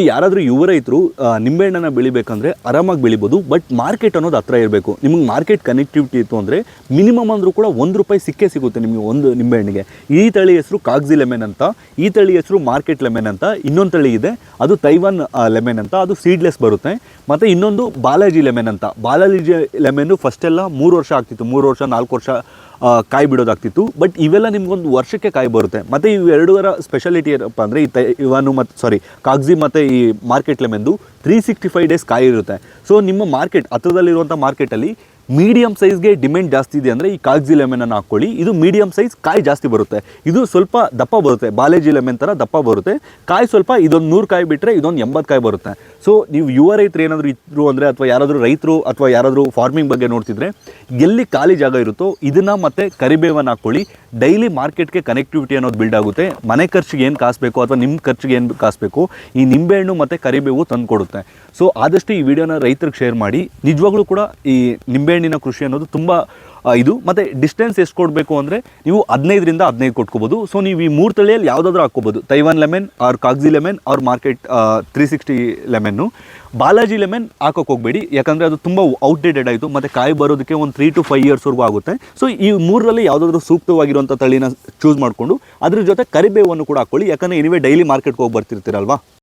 ಯಾರಾದರೂ ಯುವ ರೈತರು ನಿಂಬೆಹಣ್ಣನ್ನು ಬೆಳಿಬೇಕಂದ್ರೆ ಆರಾಮಾಗಿ ಬೆಳಿಬೋದು. ಬಟ್ ಮಾರ್ಕೆಟ್ ಅನ್ನೋದು ಹತ್ರ ಇರಬೇಕು. ನಿಮಗೆ ಮಾರ್ಕೆಟ್ ಕನೆಕ್ಟಿವಿಟಿ ಇತ್ತು ಅಂದರೆ ಮಿನಿಮಮ್ ಅಂದರೂ ಕೂಡ ₹1 ಸಿಕ್ಕೇ ಸಿಗುತ್ತೆ ನಿಮಗೆ ಒಂದು ನಿಂಬೆಹಣ್ಣಿಗೆ. ಈ ತಳಿ ಹೆಸರು ಕಾಗ್ಜಿ ಲೆಮನ್ ಅಂತ, ಈ ತಳಿ ಹೆಸರು ಮಾರ್ಕೆಟ್ ಲೆಮನ್ ಅಂತ. ಇನ್ನೊಂದು ತಳಿ ಇದೆ, ಅದು ತೈವಾನ್ ಲೆಮನ್ ಅಂತ, ಅದು ಸೀಡ್ಲೆಸ್ ಬರುತ್ತೆ. ಮತ್ತು ಇನ್ನೊಂದು ಬಾಲಾಜಿ ಲೆಮನ್ ಅಂತ. ಬಾಲಾಜಿ ಲೆಮನ್ನು ಫಸ್ಟೆಲ್ಲ 3 ವರ್ಷ ಆಗ್ತಿತ್ತು, 3 ವರ್ಷ 4 ವರ್ಷ ಕಾಯಿ ಬಿಡೋದಾಗ್ತಿತ್ತು. ಬಟ್ ಇವೆಲ್ಲ ನಿಮ್ಗೊಂದು ವರ್ಷಕ್ಕೆ ಕಾಯಿ ಬರುತ್ತೆ. ಮತ್ತು ಇವೆರಡರ ಸ್ಪೆಷಾಲಿಟಿ ಏನಪ್ಪ ಅಂದರೆ ಈ ತೈವಾನು ಮತ್ತು ಕಾಗ್ಜಿ ಮತ್ತು ಈ ಮಾರ್ಕೆಟ್ ಲೆಮನ್ದು 365 ಡೇಸ್ ಕಾಯಿ ಇರುತ್ತೆ. ಸೊ ನಿಮ್ಮ ಮಾರ್ಕೆಟ್ ಹತ್ರದಲ್ಲಿರುವಂಥ ಮಾರ್ಕೆಟಲ್ಲಿ ಮೀಡಿಯಮ್ ಸೈಜ್ಗೆ ಡಿಮ್ಯಾಂಡ್ ಜಾಸ್ತಿ ಇದೆ ಅಂದರೆ ಈ ಕಾಗ್ಜಿ ಲೆಮನನ್ನು ಹಾಕ್ಕೊಳ್ಳಿ. ಇದು ಮೀಡಿಯಮ್ ಸೈಜ್, ಕಾಯಿ ಜಾಸ್ತಿ ಬರುತ್ತೆ. ಇದು ಸ್ವಲ್ಪ ದಪ್ಪ ಬರುತ್ತೆ, ಬಾಲಾಜಿ ಲೆಮನ್ ಥರ ದಪ್ಪ ಬರುತ್ತೆ. ಕಾಯಿ ಸ್ವಲ್ಪ ಇದೊಂದು 100 ಕಾಯಿ ಬಿಟ್ಟರೆ ಇದೊಂದು 80 ಕಾಯಿ ಬರುತ್ತೆ. ಸೊ ನೀವು ಯುವ ರೈತರು ಏನಾದರೂ ಇದ್ರು ಅಂದರೆ, ಅಥವಾ ಯಾರಾದರೂ ರೈತರು ಅಥವಾ ಯಾರಾದರೂ ಫಾರ್ಮಿಂಗ್ ಬಗ್ಗೆ ನೋಡ್ತಿದ್ರೆ, ಎಲ್ಲಿ ಖಾಲಿ ಜಾಗ ಇರುತ್ತೋ ಇದನ್ನು ಮತ್ತು ಕರಿಬೇವನ್ನು ಹಾಕ್ಕೊಳ್ಳಿ. ಡೈಲಿ ಮಾರ್ಕೆಟ್ಗೆ ಕನೆಕ್ಟಿವಿಟಿ ಅನ್ನೋದು ಬಿಲ್ಡ್ ಆಗುತ್ತೆ. ಮನೆ ಖರ್ಚಿಗೆ ಏನು ಕಾಸು ಬೇಕು ಅಥವಾ ನಿಮ್ಮ ಖರ್ಚಿಗೆ ಏನು ಕಾಸು ಬೇಕು ಈ ನಿಂಬೆಹಣ್ಣು ಮತ್ತು ಕರಿಬೇವು ತಂದು ಕೊಡುತ್ತೆ. ಸೊ ಆದಷ್ಟು ಈ ವಿಡಿಯೋನ ರೈತರಿಗೆ ಶೇರ್ ಮಾಡಿ. ನಿಜವಾಗ್ಲೂ ಕೂಡ ಈ ನಿಂಬೆಹಣ್ಣಿನ ಕೃಷಿ ಅನ್ನೋದು ತುಂಬ ಇದು. ಮತ್ತು ಡಿಸ್ಟೆನ್ಸ್ ಎಷ್ಟು ಕೊಡಬೇಕು ಅಂದರೆ ನೀವು 15ರಿಂದ 15 ಕೊಟ್ಕೋಬೋದು. ಸೊ ನೀವು ಈ 3 ತಳಿಯಲ್ಲಿ ಯಾವುದಾದ್ರೂ ಹಾಕ್ಕೋಬೋದು. Taiwan lemon or Kagzi lemon or market 360 ಲೆಮನ್ನು. ಬಾಲಾಜಿ ಲೆಮನ್ ಹಾಕೋಕೆ ಹೋಗಬೇಡಿ, ಯಾಕಂದರೆ ಅದು ತುಂಬ ಔಟ್ಡೇಟೆಡ್ ಆಯಿತು ಮತ್ತು ಕಾಯಿ ಬರೋದಕ್ಕೆ ಒಂದು 3 to 5 ಇಯರ್ಸ್ವರೆಗೂ ಆಗುತ್ತೆ. ಸೊ ಈ 3ರಲ್ಲಿ ಯಾವುದಾದ್ರೂ ಸೂಕ್ತವಾಗಿರುವಂಥ ತಳಿನ ಚೂಸ್ ಮಾಡಿಕೊಂಡು ಅದ್ರ ಜೊತೆ ಕರಿಬೇವನ್ನು ಕೂಡ ಹಾಕ್ಕೊಳ್ಳಿ. ಯಾಕಂದರೆ ಎನಿವೇ ಡೈಲಿ ಮಾರ್ಕೆಟ್ಗೆ ಹೋಗಿ ಬರ್ತಿರ್ತೀರಲ್ವಾ.